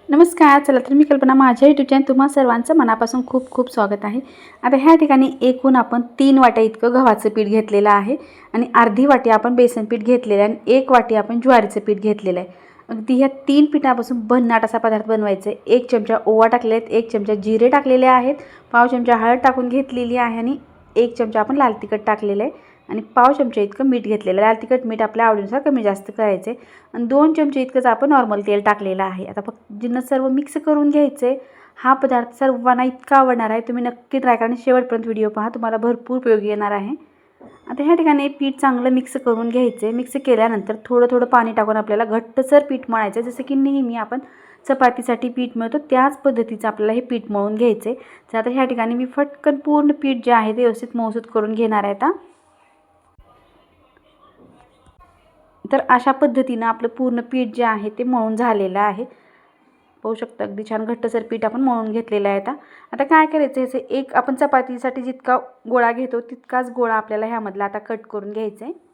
नमस्कार. चला तर मी कल्पना, माझ्या यूट्यूब चॅनल तुम्हा सर्वांचं मनापासून खूप खूप स्वागत आहे. आता ह्या ठिकाणी एकूण आपण 3 वाट्या इतकं गव्हाचं पीठ घेतलेलं आहे आणि अर्धी वाटी आपण बेसन पीठ घेतलेलं आहे आणि 1 वाटी आपण ज्वारीचं पीठ घेतलेलं आहे. अगदी ह्या 3 पिठापासून भन्नाट असा पदार्थ बनवायचा आहे. 1 चमचा ओवा टाकलेले आहेत, 1 चमचा जिरे टाकलेले आहेत, पाव चमचा हळद टाकून घेतलेली आहे आणि 1 चमचा आपण लाल तिखट टाकलेलं आहे आणि पाव चमचा इतकं मीठ घेतलेलं आहे. लाल तिखट मीठ आपल्या आवडीनुसार कमी जास्त करायचे आणि 2 चमचे इतकंच आपण नॉर्मल तेल टाकलेलं आहे. आता फक्त जिन्नस सर्व मिक्स करून घ्यायचे. हा पदार्थ सर्वांना इतका आवडणार आहे, तुम्ही नक्की ट्राय करा आणि शेवटपर्यंत व्हिडिओ पहा, तुम्हाला भरपूर उपयोगी येणार आहे. आता ह्या ठिकाणी पीठ चांगलं मिक्स करून घ्यायचे. मिक्स केल्यानंतर थोडं थोडं पाणी टाकून आपल्याला घट्टसर पीठ मळायचं, जसं की नेहमी आपण चपातीसाठी पीठ मळतो त्याच पद्धतीचं आपल्याला हे पीठ मळून घ्यायचे. तर आता ह्या ठिकाणी मी फटकन पूर्ण पीठ जे आहे ते व्यवस्थित मऊसूत करून घेणार आहे. आता तर अशा पद्धतीनं आपलं पूर्ण पीठ जे आहे ते मळून झालेलं आहे. पाहू शकता अगदी छान घट्टसर पीठ आपण मळून घेतलेलं आहे. आता काय करायचं, ह्याचे एक आपण चपातीसाठी जितका गोळा घेतो तितकाच गोळा आपल्याला ह्यामधला आता कट करून घ्यायचा आहे.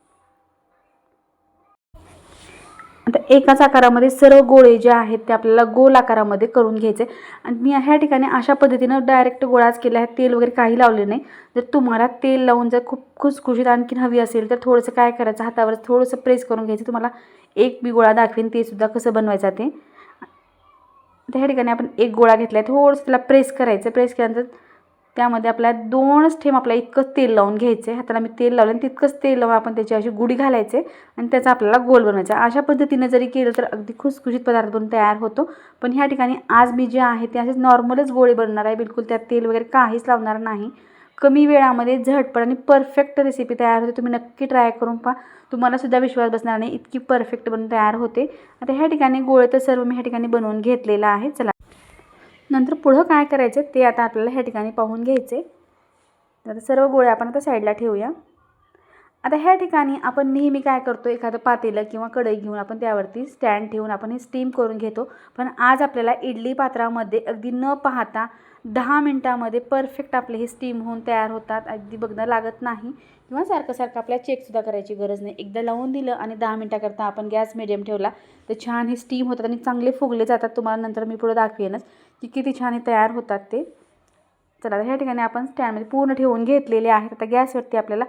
आता एकाच आकारामध्ये सर्व गोळे जे आहेत ते आपल्याला गोल आकारामध्ये करून घ्यायचे आणि मी ह्या ठिकाणी अशा पद्धतीनं डायरेक्ट गोळाच केला आहे, तेल वगैरे काही लावले नाही. जर तुम्हाला तेल लावून जर खूप खुसखुशीत आणखीन हवी असेल तर थोडंसं काय करायचं, हातावर थोडंसं प्रेस करून घ्यायचं. तुम्हाला एक मी गोळा दाखवेन ते सुद्धा कसं बनवायचं ते. तर ह्या ठिकाणी आपण एक गोळा घेतला आहे, थोडंसं त्याला प्रेस करायचं. प्रेस केल्यानंतर त्यामध्ये आपल्याला 2च थेंब आपल्याला इतकंच तेल लावून घ्यायचं आहे. हाताला मी तेल लावलं आणि तितकंच तेल लावून आपण त्याची अशी गुढी घालायचे आणि त्याचा आपल्याला गोल बनवायचा. अशा पद्धतीने जरी केलं तर अगदी खुसखुशीत पदार्थ बनून तयार होतो. पण ह्या ठिकाणी आज मी जे आहे ते असेच नॉर्मलच गोळे बनवणार आहे, बिलकुल त्यात तेल वगैरे काहीच लावणार नाही. कमी वेळामध्ये झटपट आणि परफेक्ट रेसिपी तयार होते. तुम्ही नक्की ट्राय करून पहा, तुम्हाला सुद्धा विश्वास बसणार नाही, इतकी परफेक्ट बनून तयार होते. आता ह्या ठिकाणी गोळे तर सर्व मी ह्या ठिकाणी बनवून घेतलेलं आहे. चला नंतर पुढं काय करायचं ते आता आपल्याला ह्या ठिकाणी पाहून घ्यायचे. तर सर्व गोळे आपण आता साईडला ठेवूया. आता ह्या ठिकाणी आपण नेहमी काय करतो, एखादं पातेलं किंवा कढई घेऊन आपण त्यावरती स्टँड ठेवून आपण हे स्टीम करून घेतो. पण आज आपल्याला इडली पात्रामध्ये अगदी न पाहता 10 मिनटामध्ये परफेक्ट आपले हे स्टीम होऊन तयार होतात. अगदी बघणं लागत नाही किंवा सारखं सारखं आपल्याला चेकसुद्धा करायची गरज नाही. एकदा लावून दिलं आणि 10 मिनटाकरता आपण गॅस मिडियम ठेवला तर छान हे स्टीम होतात आणि चांगले फुगले जातात. तुम्हाला नंतर मी पुढे दाखवेनच की किती छान हे तयार होतात ते. चला ह्या ठिकाणी आपण स्टँडमध्ये पूर्ण ठेवून घेतलेले आहेत. आता गॅसवरती आपल्याला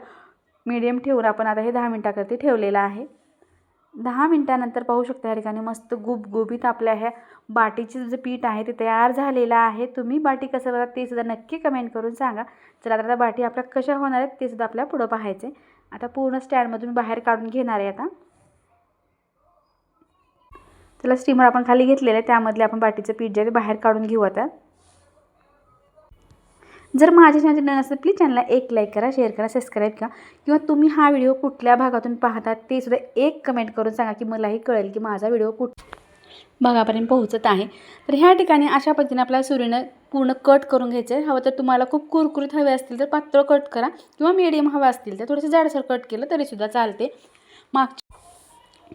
मीडियम ठेवून आपण आता हे 10 मिनटाकरती ठेवलेलं आहे. 10 मिनटानंतर पाहू शकता ह्या ठिकाणी मस्त गुबगुबीत आपल्या ह्या बाटीचं जे पीठ आहे ते तयार झालेलं आहे. तुम्ही बाटी कसं बघा ते सुद्धा नक्की कमेंट करून सांगा. चला आता बाटी आपल्या कशा होणार आहेत ते सुद्धा आपल्याला पुढं पाहायचे. आता पूर्ण स्टँडमधून बाहेर काढून घेणार आहे. आता त्याला स्टीमर आपण खाली घेतलेलं आहे, त्यामधले आपण बाटीचं पीठ जे आहे ते बाहेर काढून घेऊ. आता जर माझ्या चॅनल नवीन असेल प्लीज चॅनलला एक लाईक करा, शेअर करा, सबस्क्राईब करा किंवा तुम्ही हा व्हिडिओ कुठल्या भागातून पाहतात ते सुद्धा एक कमेंट करून सांगा की मलाही कळेल की माझा व्हिडिओ भागापर्यंत पोहोचत आहे. तर ह्या ठिकाणी अशा पद्धतीने आपल्याला सुरीनं पूर्ण कट करून घ्यायचं आहे. हवं तर तुम्हाला खूप कुरकुरीत हवे असतील तर पातळ कट करा किंवा मीडियम हवं असतील तर थोडंसं जाडसर कट केलं तरीसुद्धा चालते.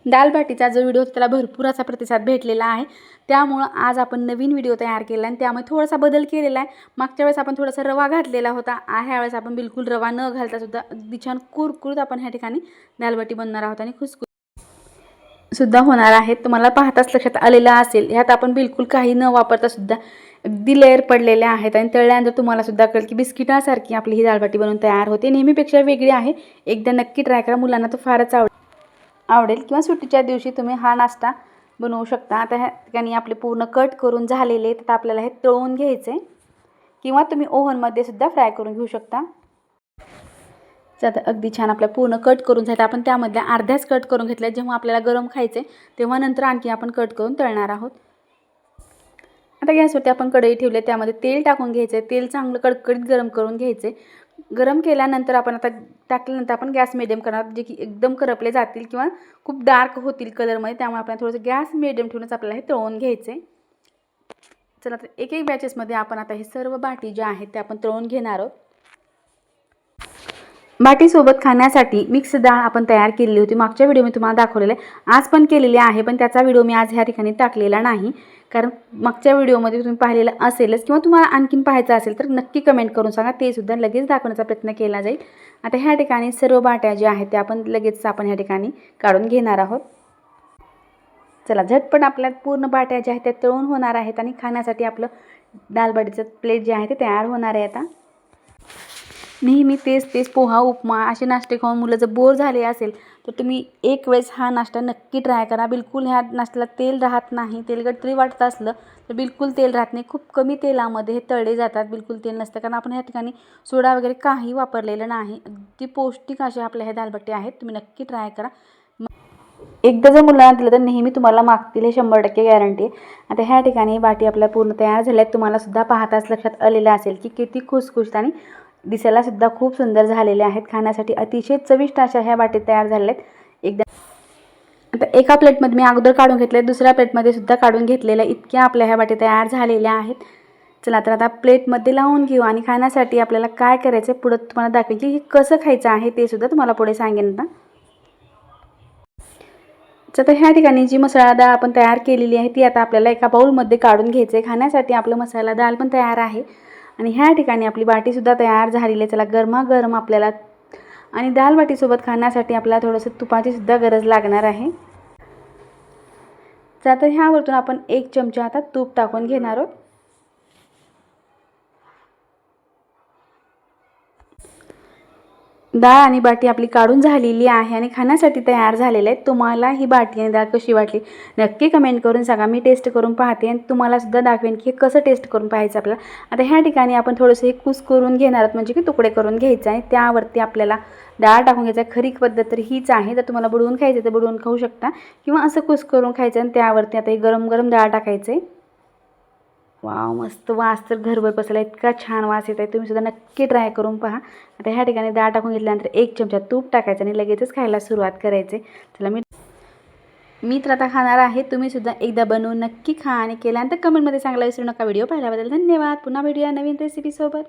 दाल बाटीचा जो व्हिडिओ त्याला भरपूर असा प्रतिसाद भेटलेला आहे, त्यामुळं आज आपण नवीन व्हिडिओ तयार केला आणि त्यामुळे थोडासा बदल केलेला आहे. मागच्या वेळेस आपण थोडासा रवा घातलेला होता, ह्या वेळेस आपण बिलकुल रवा न घालता सुद्धा अगदी छान कुरकुरीत आपण ह्या ठिकाणी दाल बाटी बनणार आहोत आणि खुसखुशीत सुद्धा होणार आहेत. तुम्हाला पाहताच लक्षात आलेलं असेल, ह्यात आपण बिलकुल काही न वापरता सुद्धा अगदी लेअर पडलेले आहेत आणि तळल्यानंतर तुम्हाला सुद्धा कळेल की बिस्किटासारखी आपली ही दाल बाटी बनवून तयार होते. नेहमीपेक्षा वेगळी आहे. एकदा नक्की ट्राय करा, मुलांना तो फारच आवडेल किंवा सुट्टीच्या दिवशी तुम्ही हा नाश्ता बनवू शकता. आता ह्या ठिकाणी आपले पूर्ण कट करून झालेले तर आपल्याला हे तळून घ्यायचे किंवा तुम्ही ओव्हनमध्ये सुद्धा फ्राय करून घेऊ शकता. आता अगदी छान आपल्या पूर्ण कट करून झालं. आपण त्यामधल्या अर्ध्याच कट करून घेतल्या. जेव्हा आपल्याला गरम खायचे तेव्हा नंतर आणखी आपण कट करून तळणार आहोत. आता गॅसवरती आपण कढई ठेवली, त्यामध्ये तेल टाकून घ्यायचे. तेल चांगलं कडकडीत गरम करून घ्यायचे. गरम केल्यानंतर आपण आता टाकल्यानंतर आपण गॅस मिडियम करणार, जे की एकदम करपले जातील किंवा खूप डार्क होतील कलरमध्ये, त्यामुळे आपल्याला थोडंसं गॅस मिडियम ठेवूनच आपल्याला हे तळून घ्यायचे. चला तर एक एक बॅचेसमध्ये आपण आता हे सर्व बाटी ज्या आहेत ते आपण तळून घेणार आहोत. बाटीसोबत खाण्यासाठी मिक्स डाळ आपण तयार केलेली होती, मागच्या व्हिडिओ मी तुम्हाला दाखवलेलं आहे. आज पण केलेली आहे, पण त्याचा व्हिडिओ मी आज ह्या ठिकाणी टाकलेला नाही, कारण मागच्या व्हिडिओमध्ये तुम्ही पाहिलेलं असेलच किंवा तुम्हाला आणखीन पाहायचं असेल तर नक्की कमेंट करून सांगा, ते सुद्धा लगेच दाखवण्याचा प्रयत्न केला जाईल. आता ह्या ठिकाणी सर्व बाट्या ज्या आहेत त्या आपण लगेच ह्या ठिकाणी काढून घेणार आहोत. चला झटपट आपल्या पूर्ण बाट्या ज्या आहेत त्या तळून होणार आहेत आणि खाण्यासाठी आपलं दालबाटीचं प्लेट जे आहे ते तयार होणार आहे. आता नेहमी तेच पोहा उपमा असे नाश्ते खाऊन मुलं जर बोर झाले असेल तर तुम्ही एक वेळेस हा नाश्ता नक्की ट्राय करा. बिलकुल ह्या नाश्त्याला तेल राहत नाही. तेलकट जरी वाटत असलं तर बिलकुल तेल राहत नाही. खूप कमी तेलामध्ये हे तळले जातात. बिलकुल तेल नसतं कारण आपण ह्या ठिकाणी सोडा वगैरे काही वापरलेलं नाही. अगदी पौष्टिक असे आपल्या हे दालबाटी आहेत. तुम्ही नक्की ट्राय करा. एकदा जर मुलांना दिलं तर नेहमी तुम्हाला मागतील हे 100% गॅरंटी आहे. आता ह्या ठिकाणी बाटी आपल्या पूर्ण तयार झाल्या आहेत. तुम्हाला सुद्धा पाहताच लक्षात आलेलं असेल की किती खुसखुशीत आणि दिसायला सुद्धा खूप सुंदर झालेले आहेत. खाण्यासाठी अतिशय चविष्ट अशा ह्या बाटी तयार झालेल्या आहेत. एकदा आता एका प्लेटमध्ये मी अगोदर काढून घेतले, दुसऱ्या प्लेटमध्ये सुद्धा काढून घेतलेल्या इतक्या आपल्या ह्या बाटी तयार झालेल्या आहेत. चला तर आता प्लेटमध्ये लावून घेऊ आणि खाण्यासाठी आपल्याला काय करायचं पुढं तुम्हाला दाखवेल की कसं खायचं आहे ते सुद्धा तुम्हाला पुढे सांगेन. तर ह्या ठिकाणी जी मसाला डाळ आपण तयार केलेली आहे ती आता आपल्याला एका बाउलमध्ये काढून घ्यायचं आहे. खाण्यासाठी आपलं मसाला डाळ पण तयार आहे आणि ह्या ठिकाणी आपली बाटीसुद्धा तयार झालेली आहे. चला गरमागरम आपल्याला आणि दाल बाटीसोबत खाण्यासाठी आपल्याला थोडंसं तुपाची सुद्धा गरज लागणार आहे. तर ह्यावरतून आपण 1 चमचा आता तूप टाकून घेणार आहोत. डाळ आणि बाटी आपली काढून झालेली आहे आणि खाण्यासाठी तयार झालेले आहे. तुम्हाला ही बाटी आणि डाळ कशी वाटली नक्की कमेंट करून सांगा. मी टेस्ट करून पाहते आणि तुम्हाला सुद्धा दाखवेन की कसं टेस्ट करून पाहायचं आपल्याला. आता ह्या ठिकाणी आपण थोडंसं हे कुस करून घेणार आहोत म्हणजे की तुकडे करून घ्यायचं आहे. त्यावरती आपल्याला डाळ टाकून घ्यायचं आहे. खरी पद्धत तर हीच आहे. जर तुम्हाला बुडवून खायचं तर बुडवून खाऊ शकता किंवा असं कुस करून खायचं आणि त्यावरती आता हे गरम गरम डाळ टाकायचं आहे. वाव, मस्त वास तर घरभर बसला. इतका छान वास येत आहे. तुम्ही सुद्धा नक्की ट्राय करून पहा. आता ह्या ठिकाणी डाळ टाकून घेतल्यानंतर 1 चमचा तूप टाकायचं आणि लगेचच खायला सुरुवात करायची. चला मी तर आता खाणार आहे. तुम्ही सुद्धा एकदा बनवून नक्की खा आणि केल्यानंतर कमेंटमध्ये सांगायला विसरू नका. व्हिडिओ पाहिल्याबद्दल धन्यवाद. पुन्हा भेटूया नवीन रेसिपीसोबत.